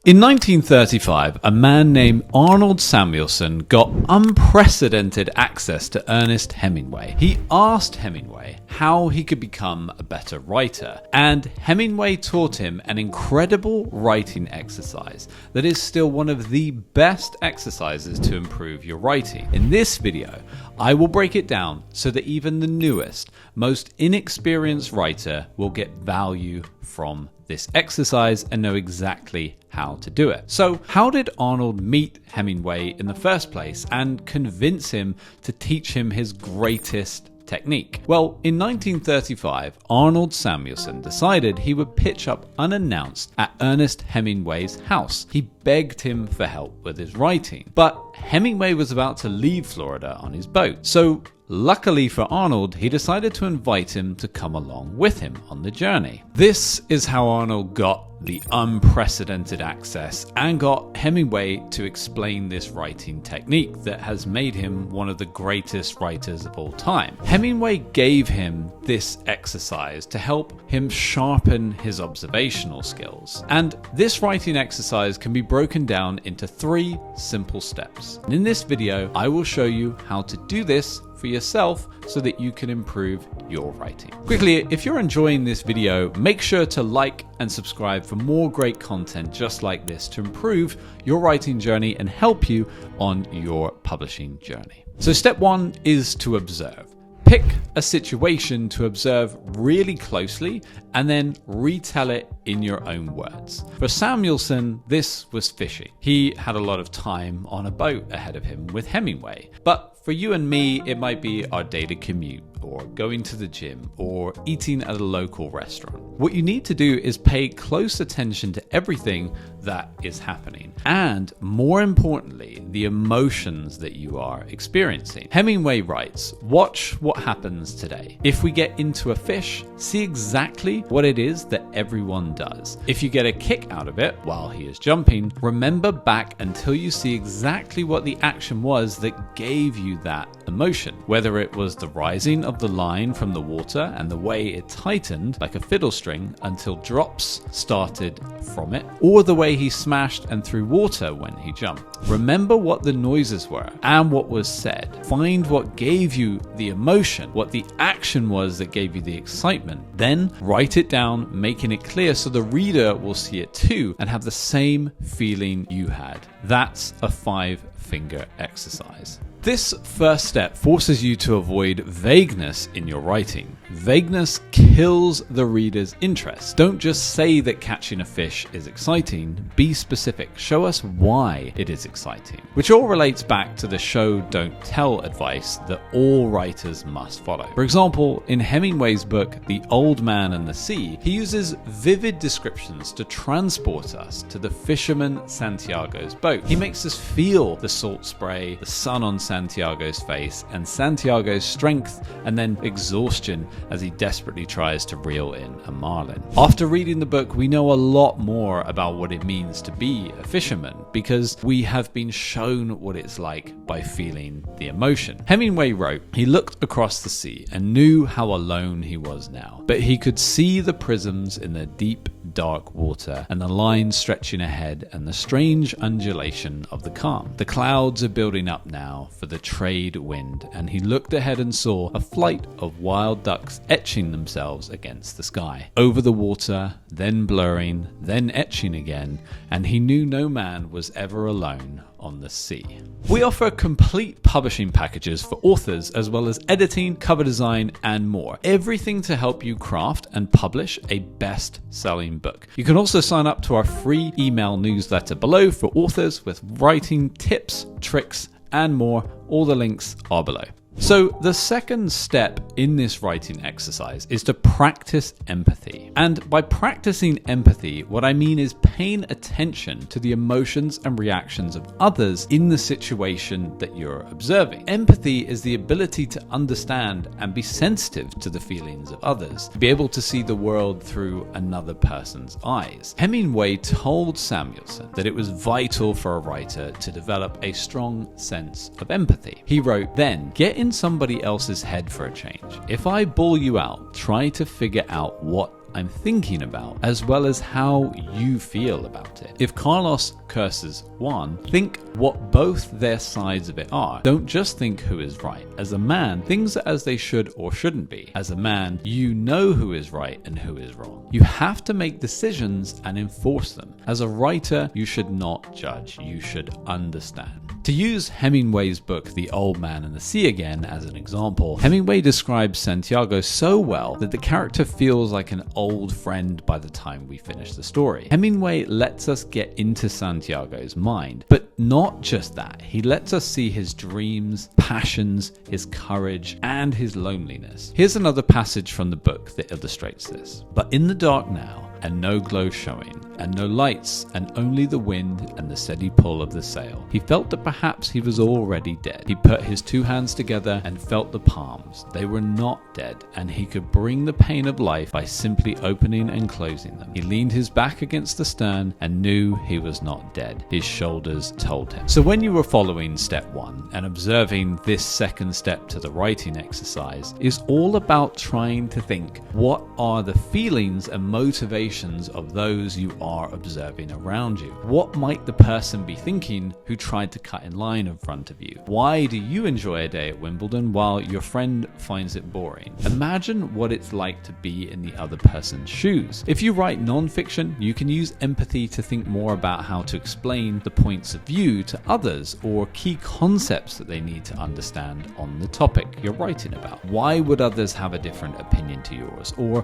In 1935, a man named Arnold Samuelson got unprecedented access to Ernest Hemingway. He asked Hemingway how he could become a better writer, and Hemingway taught him an incredible writing exercise that is still one of the best exercises to improve your writing. In this video, I will break it down so that even the newest, most inexperienced writer will get value from this exercise and know exactly how to do it. So how did Arnold meet Hemingway in the first place and convince him to teach him his greatest technique? Well, in 1935, Arnold Samuelson decided he would pitch up unannounced at Ernest Hemingway's house. He begged him for help with his writing, but Hemingway was about to leave Florida on his boat. So luckily for Arnold, he decided to invite him to come along with him on the journey. This is how Arnold got the unprecedented access and got Hemingway to explain this writing technique that has made him one of the greatest writers of all time. Hemingway gave him this exercise to help him sharpen his observational skills. And this writing exercise can be broken down into 3 simple steps. And in this video, I will show you how to do this for yourself so that you can improve your writing. Quickly, if you're enjoying this video, make sure to like and subscribe for more great content just like this to improve your writing journey and help you on your publishing journey. So step 1 is to observe. Pick a situation to observe really closely and then retell it in your own words. For Samuelson, this was fishing. He had a lot of time on a boat ahead of him with Hemingway. But for you and me, it might be our daily commute, or going to the gym, or eating at a local restaurant. What you need to do is pay close attention to everything that is happening, and more importantly, the emotions that you are experiencing. Hemingway writes, "Watch what happens today. If we get into a fish, see exactly what it is that everyone does. If you get a kick out of it while he is jumping, remember back until you see exactly what the action was that gave you that emotion. Whether it was the rising of the line from the water and the way it tightened like a fiddle string until drops started from it, or the way he smashed and threw water when he jumped. Remember what the noises were and what was said. Find what gave you the emotion, what the action was that gave you the excitement. Then write it down, making it clear so the reader will see it too and have the same feeling you had." That's a 5-finger exercise. This first step forces you to avoid vagueness in your writing. Vagueness kills the reader's interest. Don't just say that catching a fish is exciting, be specific. Show us why it is exciting. Which all relates back to the show don't tell advice that all writers must follow. For example, in Hemingway's book, The Old Man and the Sea, he uses vivid descriptions to transport us to the fisherman Santiago's boat. He makes us feel the salt spray, the sun on Santiago's face, and Santiago's strength and then exhaustion as he desperately tries to reel in a marlin. After reading the book, we know a lot more about what it means to be a fisherman because we have been shown what it's like by feeling the emotion. Hemingway wrote, "He looked across the sea and knew how alone he was now, but he could see the prisms in the deep, dark water and the lines stretching ahead and the strange undulation of the calm. The clouds are building up now for the trade wind, and he looked ahead and saw a flight of wild ducks etching themselves against the sky. Over the water, then blurring, then etching again, and he knew no man was ever alone on the sea." We offer complete publishing packages for authors as well as editing, cover design, and more. Everything to help you craft and publish a best-selling book. You can also sign up to our free email newsletter below for authors with writing tips, tricks, and more. All the links are below. So the second step in this writing exercise is to practice empathy. And by practicing empathy, what I mean is paying attention to the emotions and reactions of others in the situation that you're observing. Empathy is the ability to understand and be sensitive to the feelings of others, to be able to see the world through another person's eyes. Hemingway told Samuelson that it was vital for a writer to develop a strong sense of empathy. He wrote, "Then get in somebody else's head for a change. If I bawl you out, try to figure out what I'm thinking about, as well as how you feel about it. If Carlos curses Juan, think what both their sides of it are. Don't just think who is right. As a man, things are as they should or shouldn't be. As a man, you know who is right and who is wrong. You have to make decisions and enforce them. As a writer, you should not judge. You should understand. To use Hemingway's book The Old Man and the Sea again as an example, Hemingway describes Santiago so well that the character feels like an old friend by the time we finish the story. Hemingway lets us get into Santiago's mind, but not just that. He lets us see his dreams, passions, his courage, and his loneliness. Here's another passage from the book that illustrates this. But in the dark now, and no glow showing, and no lights, and only the wind and the steady pull of the sail, he felt that perhaps he was already dead. He put his two hands together and felt the palms. They were not dead, and he could bring the pain of life by simply opening and closing them. He leaned his back against the stern and knew he was not dead. His shoulders told him. So when you were following step 1 and observing this second step to the writing exercise is all about trying to think, what are the feelings and motivations of those you are observing around you? What might the person be thinking who tried to cut in line in front of you? Why do you enjoy a day at Wimbledon while your friend finds it boring? Imagine what it's like to be in the other person's shoes. If you write non-fiction, you can use empathy to think more about how to explain the points of view to others or key concepts that they need to understand on the topic you're writing about. Why would others have a different opinion to yours? Or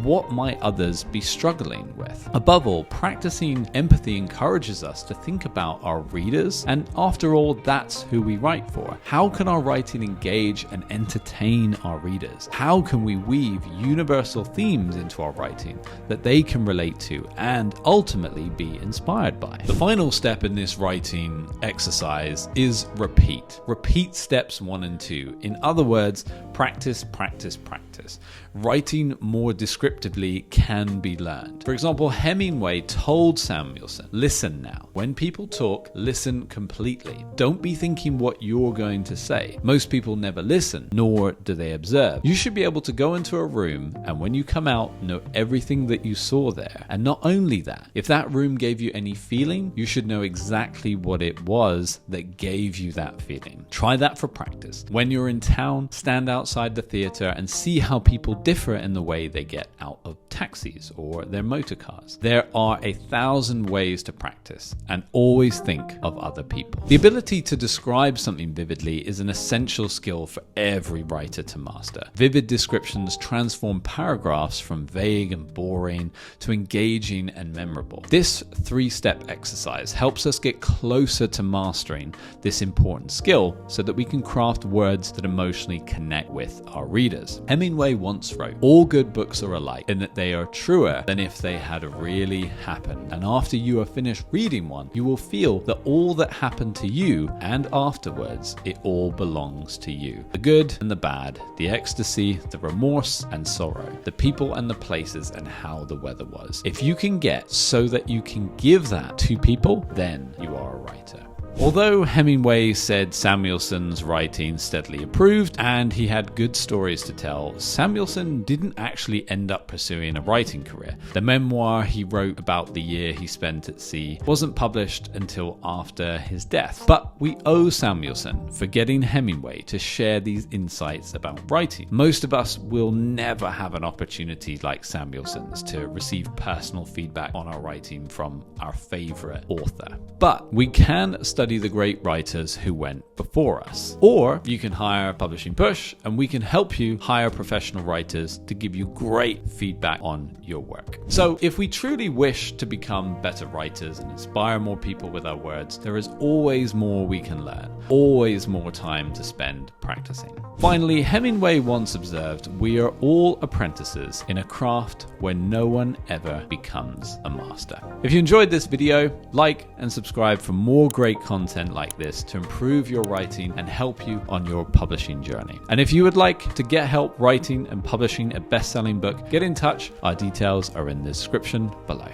what might others be struggling with? Above all, practicing empathy encourages us to think about our readers, and after all, that's who we write for. How can our writing engage and entertain our readers? How can we weave universal themes into our writing that they can relate to and ultimately be inspired by? The final step in this writing exercise is repeat. Repeat steps 1 and 2. In other words, practice, practice, practice. Writing more descriptively can be learned. For example, Hemingway told Samuelson, listen now. When people talk, listen completely. Don't be thinking what you're going to say. Most people never listen, nor do they observe. You should be able to go into a room and when you come out, know everything that you saw there. And not only that, if that room gave you any feeling, you should know exactly what it was that gave you that feeling. Try that for practice. When you're in town, stand outside the theater and see how people differ in the way they get out of taxis or their motor cars. There are 1,000 ways to practice, and always think of other people. The ability to describe something vividly is an essential skill for every writer to master. Vivid descriptions transform paragraphs from vague and boring to engaging and memorable. This 3-step exercise helps us get closer to mastering this important skill so that we can craft words that emotionally connect with our readers. Hemingway once wrote, "All good books are alike in that they are truer than if they had really happened. And after you are finished reading one, you will feel that all that happened to you and afterwards, it all belongs to you. The good and the bad, the ecstasy, the remorse and sorrow, the people and the places and how the weather was. If you can get so that you can give that to people, then you are a writer." Although Hemingway said Samuelson's writing steadily improved and he had good stories to tell, Samuelson didn't actually end up pursuing a writing career. The memoir he wrote about the year he spent at sea wasn't published until after his death. But we owe Samuelson for getting Hemingway to share these insights about writing. Most of us will never have an opportunity like Samuelson's to receive personal feedback on our writing from our favorite author. But we can study the great writers who went before us. Or you can hire Publishing Push and we can help you hire professional writers to give you great feedback on your work. So if we truly wish to become better writers and inspire more people with our words, there is always more we can learn, always more time to spend practicing. Finally, Hemingway once observed, "We are all apprentices in a craft where no one ever becomes a master." If you enjoyed this video, like and subscribe for more great content like this to improve your writing and help you on your publishing journey. And if you would like to get help writing and publishing a best-selling book, get in touch. Our details are in the description below.